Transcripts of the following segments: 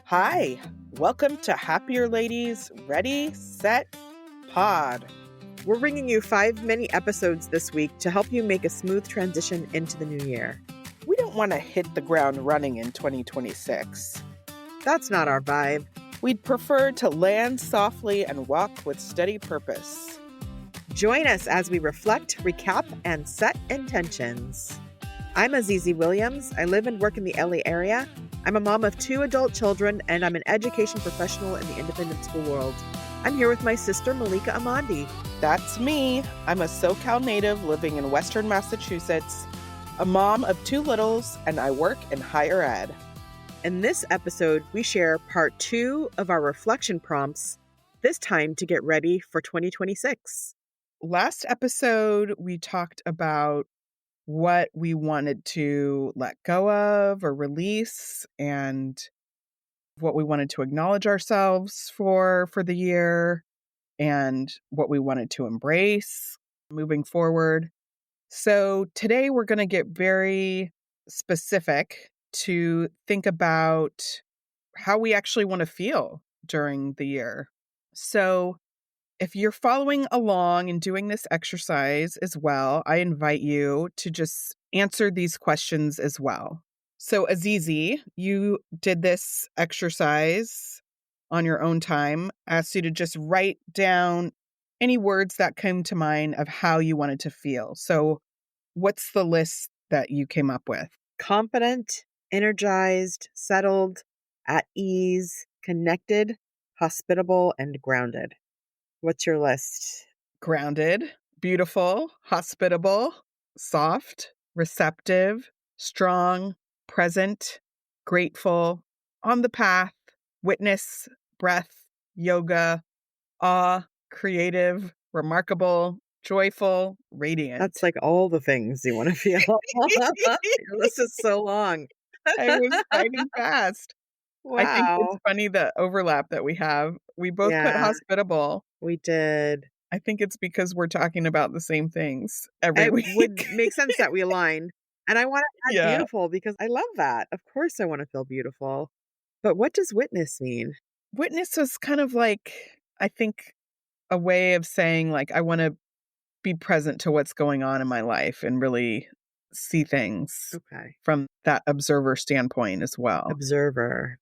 Hi, welcome to Happier Ladies Ready, Set, Pod. We're bringing you 5 mini episodes this week to help you make a smooth transition into the new year. We don't want to hit the ground running in 2026. That's not our vibe. We'd prefer to land softly and walk with steady purpose. Join us as we reflect, recap, and set intentions. I'm Azizi Williams. I live and work in the LA area. I'm a mom of 2 adult children, and I'm an education professional in the independent school world. I'm here with my sister, Malika Amandi. That's me. I'm a SoCal native living in Western Massachusetts, a mom of 2 littles, and I work in higher ed. In this episode, we share part 2 of our reflection prompts, this time to get ready for 2026. Last episode, we talked about what we wanted to let go of or release and what we wanted to acknowledge ourselves for the year and what we wanted to embrace moving forward. So today we're going to get very specific to think about how we actually want to feel during the year. So if you're following along and doing this exercise as well, I invite you to just answer these questions as well. So Azizi, you did this exercise on your own time. I asked you to just write down any words that came to mind of how you wanted to feel. So what's the list that you came up with? Confident, energized, settled, at ease, connected, hospitable, and grounded. What's your list? Grounded, beautiful, hospitable, soft, receptive, strong, present, grateful, on the path, witness, breath, yoga, awe, creative, remarkable, joyful, radiant. That's like all the things you want to feel. Your list is so long. I was writing fast. Wow. I think it's funny the overlap that we have. We both put hospitable. We did. I think it's because we're talking about the same things every week. It would make sense that we align. And I want to add beautiful because I love that. Of course I want to feel beautiful. But what does witness mean? Witness is kind of like, I think, a way of saying like, I want to be present to what's going on in my life and really see things from that observer standpoint as well. Observer.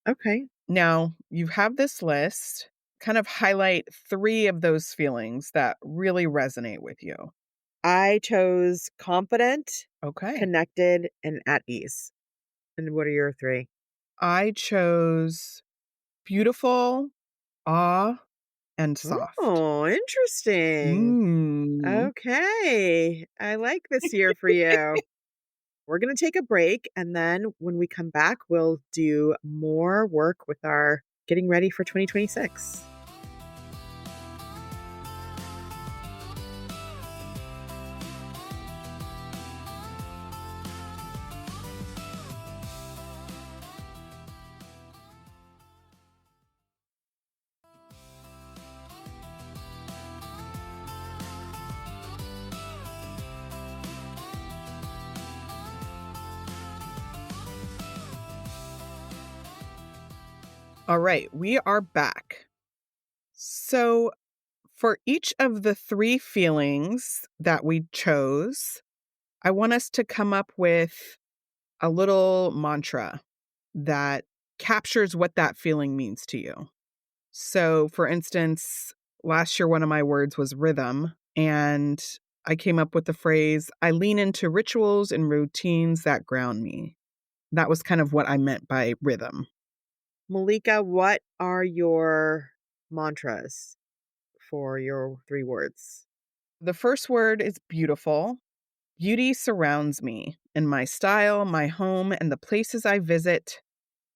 Okay. Now, you have this list. Kind of highlight 3 of those feelings that really resonate with you. I chose confident, Okay, connected, and at ease. And what are your 3? I chose beautiful, awe, and soft. Oh, interesting. Okay. I like this year for you. We're going to take a break. And then when we come back, we'll do more work with our getting ready for 2026. All right, we are back. So for each of the 3 feelings that we chose, I want us to come up with a little mantra that captures what that feeling means to you. So for instance, last year, one of my words was rhythm, and I came up with the phrase, I lean into rituals and routines that ground me. That was kind of what I meant by rhythm. Malika, what are your mantras for your 3 words? The first word is beautiful. Beauty surrounds me in my style, my home, and the places I visit.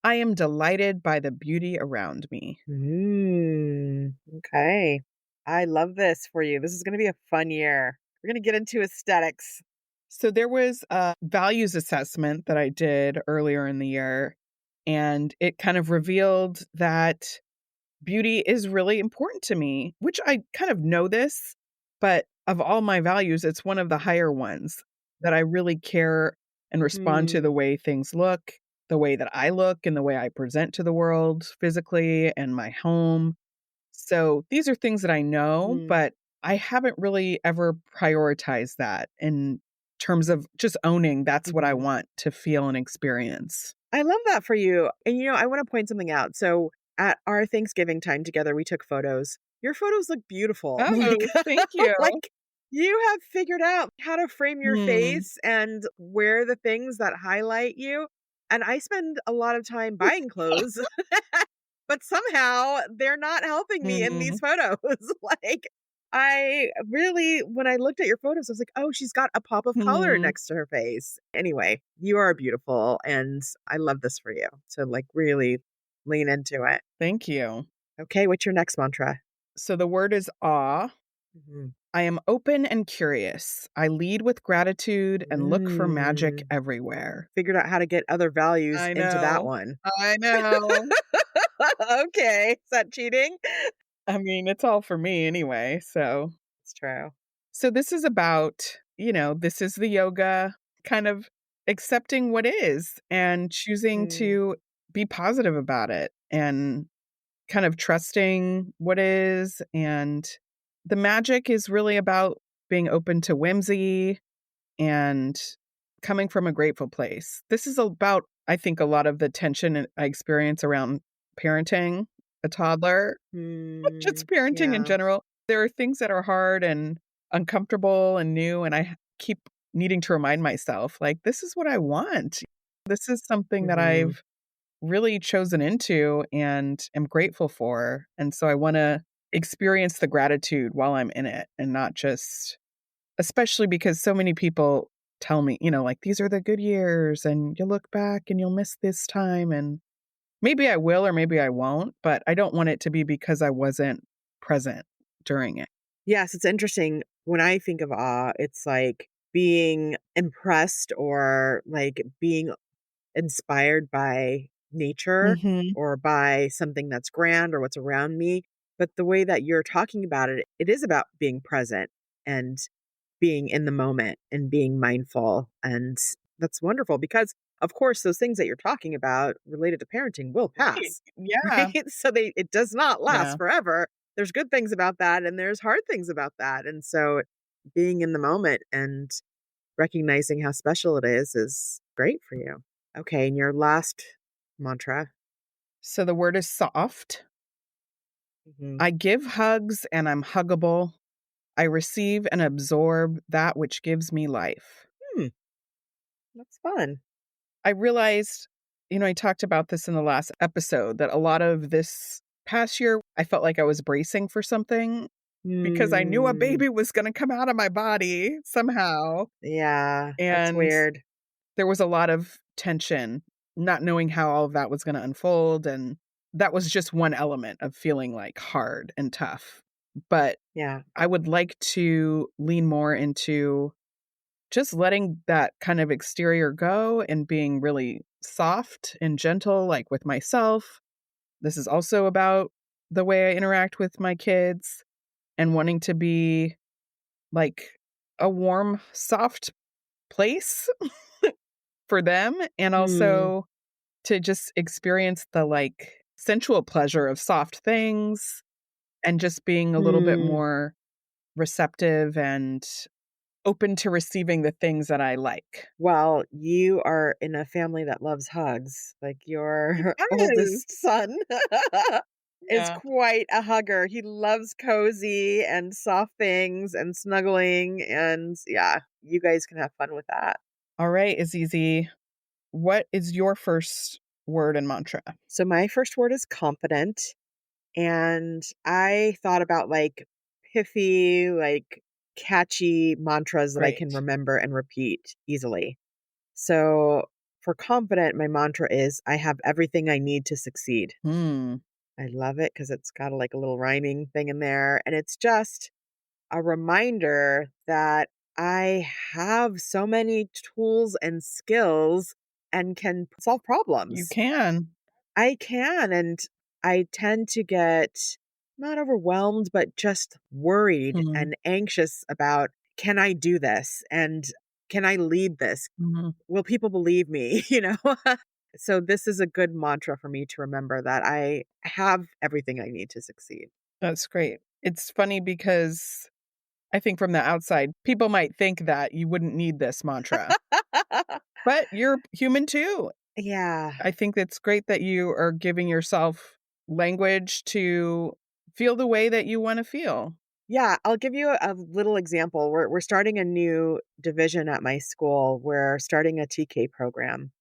I am delighted by the beauty around me. Okay. I love this for you. This is going to be a fun year. We're going to get into aesthetics. So there was a values assessment that I did earlier in the year, and it kind of revealed that beauty is really important to me, which I kind of know this, but of all my values, it's one of the higher ones that I really care and respond to the way things look the way that I look and the way I present to the world physically and my home. So these are things that I know, Mm, but I haven't really ever prioritized that in terms of just owning that's what I mhm. want to feel and experience. I love that for you. And, I want to point something out. So at our Thanksgiving time together, we took photos. Your photos look beautiful. Oh, thank you. Like you have figured out how to frame your Hmm. face and wear the things that highlight you. And I spend a lot of time buying clothes, but somehow they're not helping me in these Mhm. photos. Like I really, when I looked at your photos, I was like, oh, she's got a pop of color Mhm. next to her face. Anyway, you are beautiful. And I love this for you. So, like, really lean into it. Thank you. Okay. What's your next mantra? So the word is awe. Mhm. I am open and curious. I lead with gratitude and look for magic Mm, everywhere. figured out how to get other values I into that know. one. I know. Okay. Is that cheating? I mean, it's all for me anyway. It's true. So this is about, this is the yoga kind of accepting what is and choosing Mm, to be positive about it and kind of trusting what is. And the magic is really about being open to whimsy and coming from a grateful place. This is about, I think, a lot of the tension I experience around parenting a toddler, just parenting in yeah. general. There are things that are hard and uncomfortable and new, and I keep needing to remind myself, like, this is what I want. This is something that Hmm. I've really chosen into and am grateful for. And so I want to experience the gratitude while I'm in it and not just, especially because so many people tell me, like, these are the good years and you'll look back and you'll miss this time. And maybe I will or maybe I won't, but I don't want it to be because I wasn't present during it. Yes, it's interesting. When I think of awe, it's like being impressed or like being inspired by nature Mhm. or by something that's grand or what's around me. But the way that you're talking about it, it is about being present and being in the moment and being mindful. And that's wonderful because, of course, those things that you're talking about related to parenting will Right. pass, Yeah. right? So it does not last Yeah. forever. There's good things about that and there's hard things about that. And so being in the moment and recognizing how special it is great for you. Okay, and your last mantra. So the word is soft. Mhm. I give hugs and I'm huggable. I receive and absorb that which gives me life. Hmm, that's fun. I realized, I talked about this in the last episode that a lot of this past year, I felt like I was bracing for something because I knew a Mm, baby was going to come out of my body somehow. yeah, that's And weird. there was a lot of tension, not knowing how all of that was going to unfold. And that was just one element of feeling like hard and tough. But Yeah. I would like to lean more into just letting that kind of exterior go and being really soft and gentle, like with myself. This is also about the way I interact with my kids and wanting to be like a warm, soft place for them. And Mm, also to just experience the like sensual pleasure of soft things and just being a little bit mm. more receptive and open to receiving the things that I like. Well, you are in a family that loves hugs. Like your Yes. oldest son is Yeah. quite a hugger. He loves cozy and soft things and snuggling. And yeah, you guys can have fun with that. All right, Azizi, what is your first word and mantra? So my first word is confident. And I thought about like pithy, like catchy mantras that I can Great. remember and repeat easily. So for confident, my mantra is I have everything I need to succeed. Hmm. I love it because it's got like a little rhyming thing in there. And it's just a reminder that I have so many tools and skills and can solve You problems. can. I can. And I tend to get not overwhelmed, but just worried Mhm. and anxious about can I do this? And can I lead this? Mhm. Will people believe me? So this is a good mantra for me to remember that I have everything I need to succeed. That's great. It's funny because I think from the outside, people might think that you wouldn't need this mantra, but you're human too. Yeah. I think it's great that you are giving yourself language to feel the way that you wanna feel. Yeah, I'll give you a little example. We're starting a new division at my school. We're starting a TK program.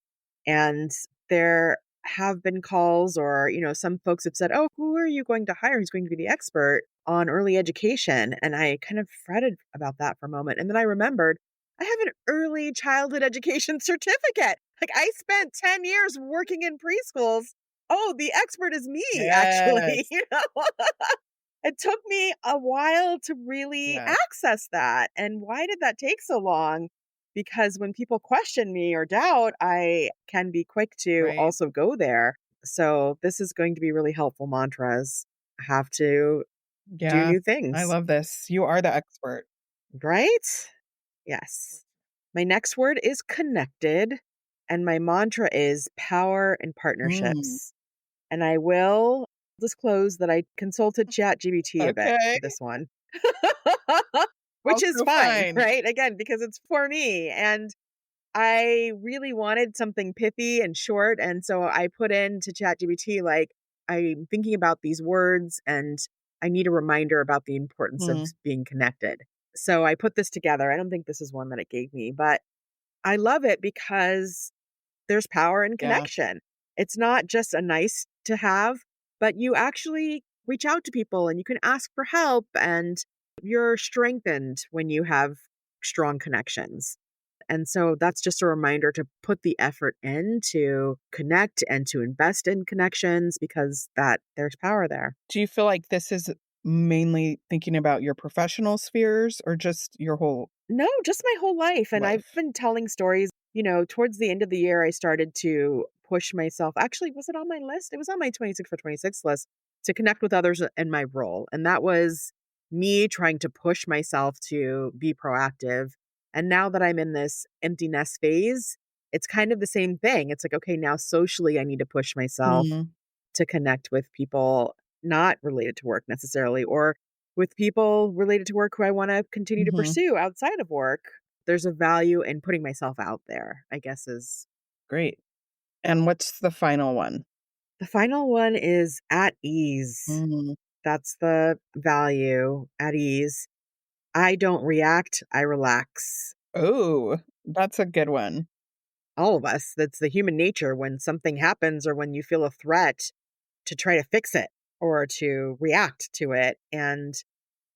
And there have been calls or, some folks have said, "Oh, who are you going to hire? Who's going to be the expert on early education?" And I kind of fretted about that for a moment. And then I remembered I have an early childhood education certificate. Like I spent 10 years working in preschools. Oh, the expert is me, actually. Yes. It took me a while to really Yes. access that. And why did that take so long? Because when people question me or doubt, I can be quick to Right. also go there. So this is going to be really helpful mantras. Have to do Yeah. new I things, love this. You are the expert. right? Yes. My next word is connected, and my mantra is power and Mm. partnerships. And I will disclose that I consulted ChatGPT a bit Okay. for this one. Which is Also fine, fine. right? Again, because it's for me, and I really wanted something pithy and short, and so I put into ChatGPT, like, "I'm thinking about these words, and I need a reminder about the importance of Mm. being connected." So I put this together. I don't think this is one that it gave me, but I love it because there's power in Yeah. connection. It's not just a nice to have, but you actually reach out to people and you can ask for help, and you're strengthened when you have strong connections. And so that's just a reminder to put the effort in to connect and to invest in connections because that there's power there. Do you feel like this is mainly thinking about your professional spheres or just your whole No, just my whole life, and I've life? been telling stories, towards the end of the year, I started to push myself actually, was it on my list? It was on my 26 for 26 list to connect with others in my role, and that was me trying to push myself to be proactive, and now that I'm in this empty nest phase, it's kind of the same thing. It's like, okay, now socially, I need to push myself Mm. to connect with people not related to work necessarily, or with people related to work who I want to continue to Mhm. pursue outside of work. There's a value in putting myself out there, I guess is Great. And what's the final one? the final one is at ease. Mm. That's the value, at ease. I don't react, I relax. Oh, that's a good one. All of us, that's the human nature when something happens or when you feel a threat to try to fix it or to react to it. And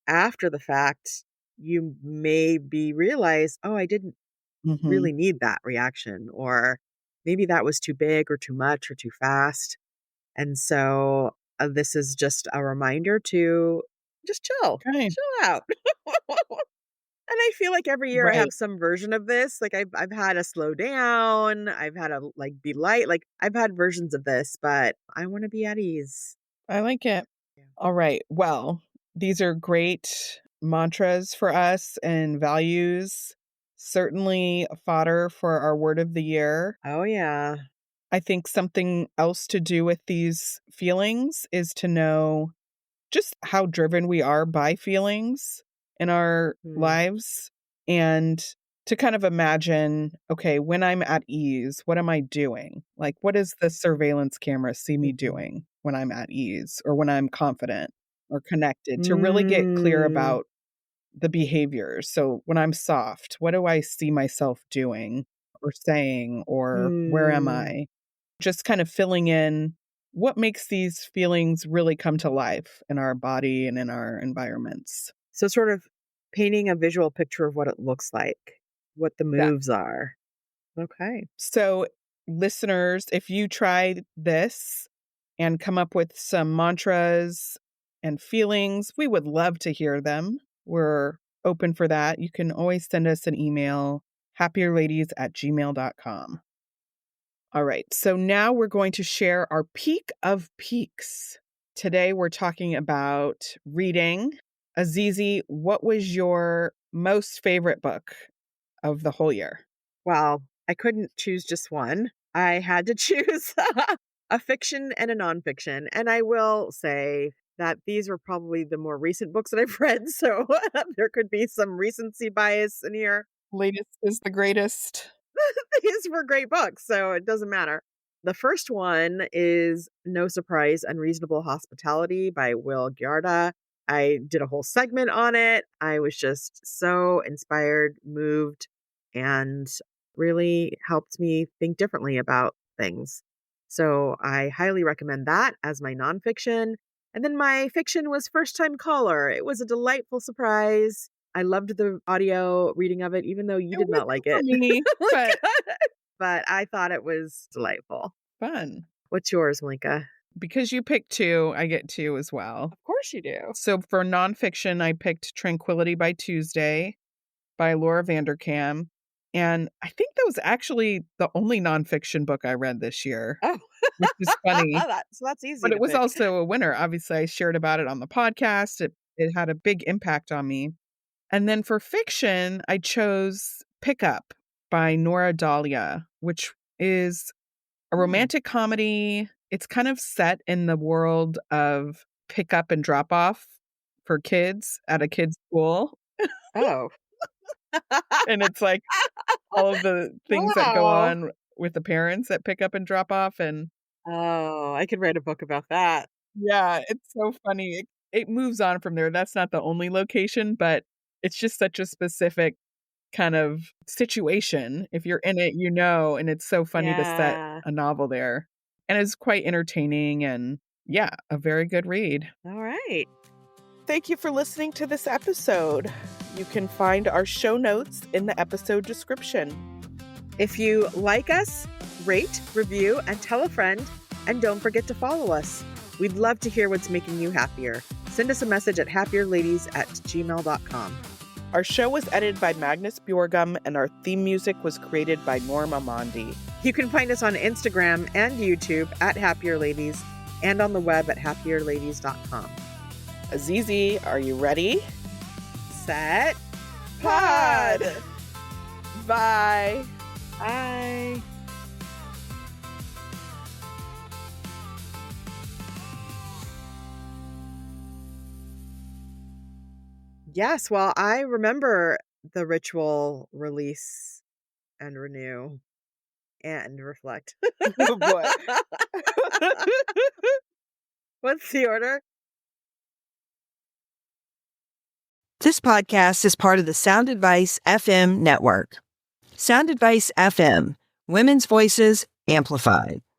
after the fact, you maybe realize, "Oh, I didn't Mhm. really need that reaction," or maybe that was too big or too much or too fast. And so, this is just a reminder to just chill, Okay. chill out. And I feel like every year I have Right. some version of this. Like I've had a slow down, I've had a like be light, like I've had versions of this, but I want to be at ease. I like it. Yeah. All right. Well, these are great mantras for us and values. Certainly fodder for our word of the year. Oh yeah. I think something else to do with these feelings is to know just how driven we are by feelings in our Hmm. lives and to kind of imagine, okay, when I'm at ease, what am I doing? Like, what does the surveillance camera see me Mhm. doing when I'm at ease or when I'm confident or connected to really get clear Mm. about the behaviors. So when I'm soft, what do I see myself doing or saying or where am Hmm. I? Just kind of filling in what makes these feelings really come to life in our body and in our environments. So sort of painting a visual picture of what it looks like, what the moves Exactly. are. Okay. So, listeners, if you try this and come up with some mantras and feelings, we would love to hear them. We're open for that. You can always send us an email, happierladies@gmail.com. All right. So now we're going to share our peak of peaks. Today we're talking about reading. Azizi, what was your most favorite book of the whole year? Wow. I couldn't choose just one. I had to choose a fiction and a nonfiction. And I will say that these were probably the more recent books that I've read. So there could be some recency bias in here. Latest is the greatest. These were great books, so it doesn't matter. The first one is No Surprise, Unreasonable Hospitality by Will Giarda. I did a whole segment on it. I was just so inspired, moved, and really helped me think differently about things. So I highly recommend that as my nonfiction. And then my fiction was First Time Caller. It was a delightful surprise. I loved the audio reading of it, even though you It did not wasn't like for it. me, but But I thought it was delightful. fun. What's yours, Malika? Because you picked 2, I get 2 as well. Of course you do. So for nonfiction, I picked Tranquility by Tuesday by Laura Vanderkam. And I think that was actually the only nonfiction book I read this year, Oh, which is funny. that's easy But to it was pick. also a winner. Obviously, I shared about it on the podcast. It had a big impact on me. And then for fiction, I chose Pickup by Nora Dahlia, which is a Mm. romantic comedy. It's kind of set in the world of pick up and drop off for kids at a kid's school. Oh. And it's like all of the things that go Wow. on with the parents that pick up and drop off. And Oh, I could write a book about that. yeah, it's so funny. It moves on from there. That's not the only location, but it's just such a specific kind of situation. If you're in it, and it's so funny to set Yeah. a novel there. And it's quite entertaining and yeah, a very good read. All right. Thank you for listening to this episode. You can find our show notes in the episode description. If you like us, rate, review, and tell a friend. And don't forget to follow us. We'd love to hear what's making you happier. Send us a message at happierladies@gmail.com. Our show was edited by Magnus Bjorgum, and our theme music was created by Norma Mondi. You can find us on Instagram and YouTube at Happier Ladies and on the web at happierladies.com. Azizi, are you ready? Set. Pod! Bye! Bye. Yes, well, I remember the ritual release and renew and reflect. Oh boy. What's the order? This podcast is part of the Sound Advice FM network. Sound Advice FM, women's voices amplified.